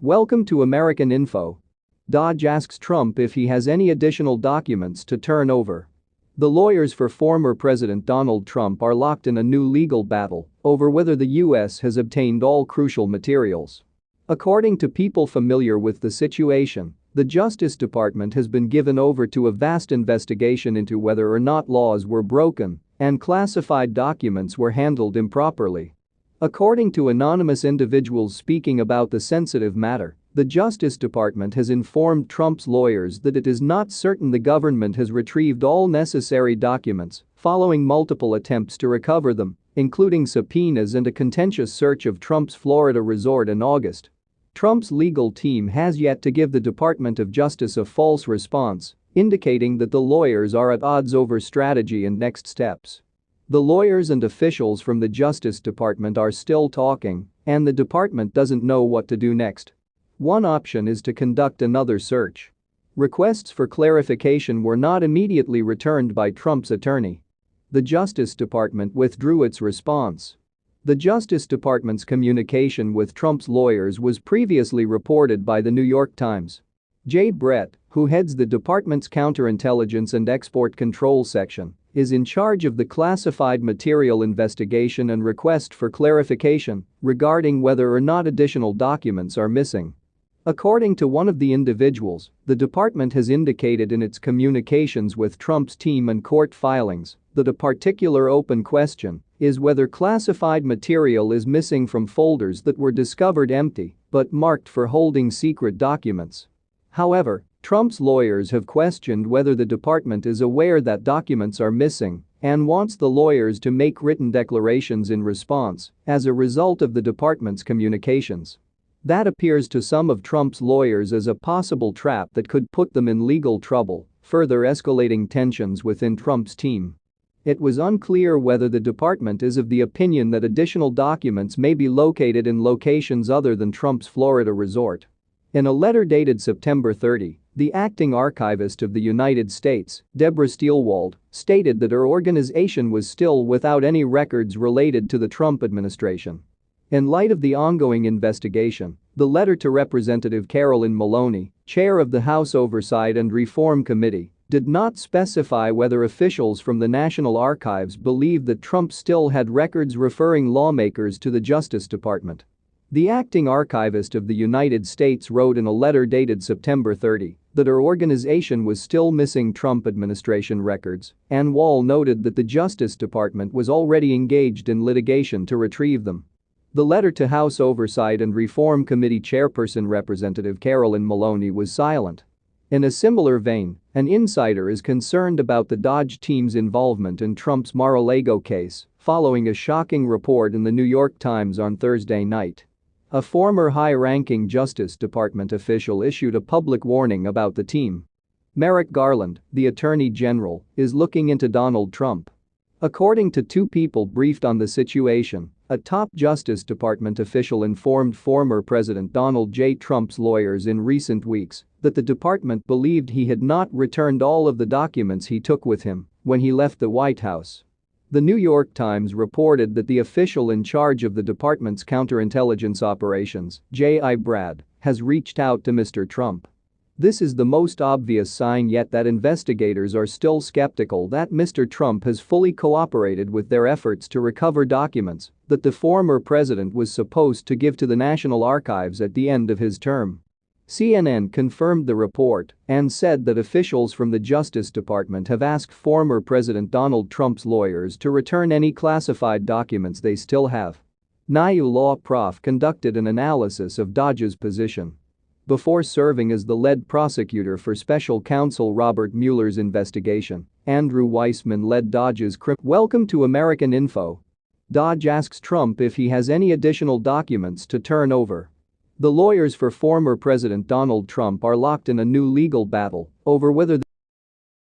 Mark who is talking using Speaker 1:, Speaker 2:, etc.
Speaker 1: Welcome to American Info. DOJ asks Trump if he has any additional documents to turn over. The lawyers for former President Donald Trump are locked in a new legal battle over whether the U.S. has obtained all crucial materials. According to people familiar with the situation, the Justice Department has been given over to a vast investigation into whether or not laws were broken and classified documents were handled improperly. According to anonymous individuals speaking about the sensitive matter, the Justice Department has informed Trump's lawyers that it is not certain the government has retrieved all necessary documents following multiple attempts to recover them, including subpoenas and a contentious search of Trump's Florida resort in August. Trump's legal team has yet to give the Department of Justice a false response, indicating that the lawyers are at odds over strategy and next steps. The lawyers and officials from the Justice Department are still talking, and the department doesn't know what to do next. One option is to conduct another search. Requests for clarification were not immediately returned by Trump's attorney. The Justice Department withdrew its response. The Justice Department's communication with Trump's lawyers was previously reported by the New York Times. Jay Brett, who heads the department's counterintelligence and export control section, is in charge of the classified material investigation and request for clarification regarding whether or not additional documents are missing. According to one of the individuals, the department has indicated in its communications with Trump's team and court filings that a particular open question is whether classified material is missing from folders that were discovered empty but marked for holding secret documents. However, Trump's lawyers have questioned whether the department is aware that documents are missing and wants the lawyers to make written declarations in response as a result of the department's communications. That appears to some of Trump's lawyers as a possible trap that could put them in legal trouble, further escalating tensions within Trump's team. It was unclear whether the department is of the opinion that additional documents may be located in locations other than Trump's Florida resort. In a letter dated September 30, the acting archivist of the United States, Deborah Steelwald, stated that her organization was still without any records related to the Trump administration. In light of the ongoing investigation, the letter to Representative Carolyn Maloney, chair of the House Oversight and Reform Committee, did not specify whether officials from the National Archives believed that Trump still had records referring lawmakers to the Justice Department. The acting archivist of the United States wrote in a letter dated September 30 that her organization was still missing Trump administration records, and Wall noted that the Justice Department was already engaged in litigation to retrieve them. The letter to House Oversight and Reform Committee chairperson Representative Carolyn Maloney was silent. In a similar vein, an insider is concerned about the DOJ team's involvement in Trump's Mar-a-Lago case following a shocking report in the New York Times on Thursday night. A former high-ranking Justice Department official issued a public warning about the team. Merrick Garland, the Attorney General, is looking into Donald Trump. According to two people briefed on the situation, a top Justice Department official informed former President Donald J. Trump's lawyers in recent weeks that the department believed he had not returned all of the documents he took with him when he left the White House. The New York Times reported that the official in charge of the department's counterintelligence operations, J.I. Brad, has reached out to Mr. Trump. This is the most obvious sign yet that investigators are still skeptical that Mr. Trump has fully cooperated with their efforts to recover documents that the former president was supposed to give to the National Archives at the end of his term. CNN confirmed the report and said that officials from the Justice Department have asked former President Donald Trump's lawyers to return any classified documents they still have. NYU law prof conducted an analysis of DOJ's position. Before serving as the lead prosecutor for special counsel Robert Mueller's investigation, Andrew Weissmann led DOJ's Welcome to American Info. DOJ asks Trump if he has any additional documents to turn over. The lawyers for former President Donald Trump are locked in a new legal battle over whether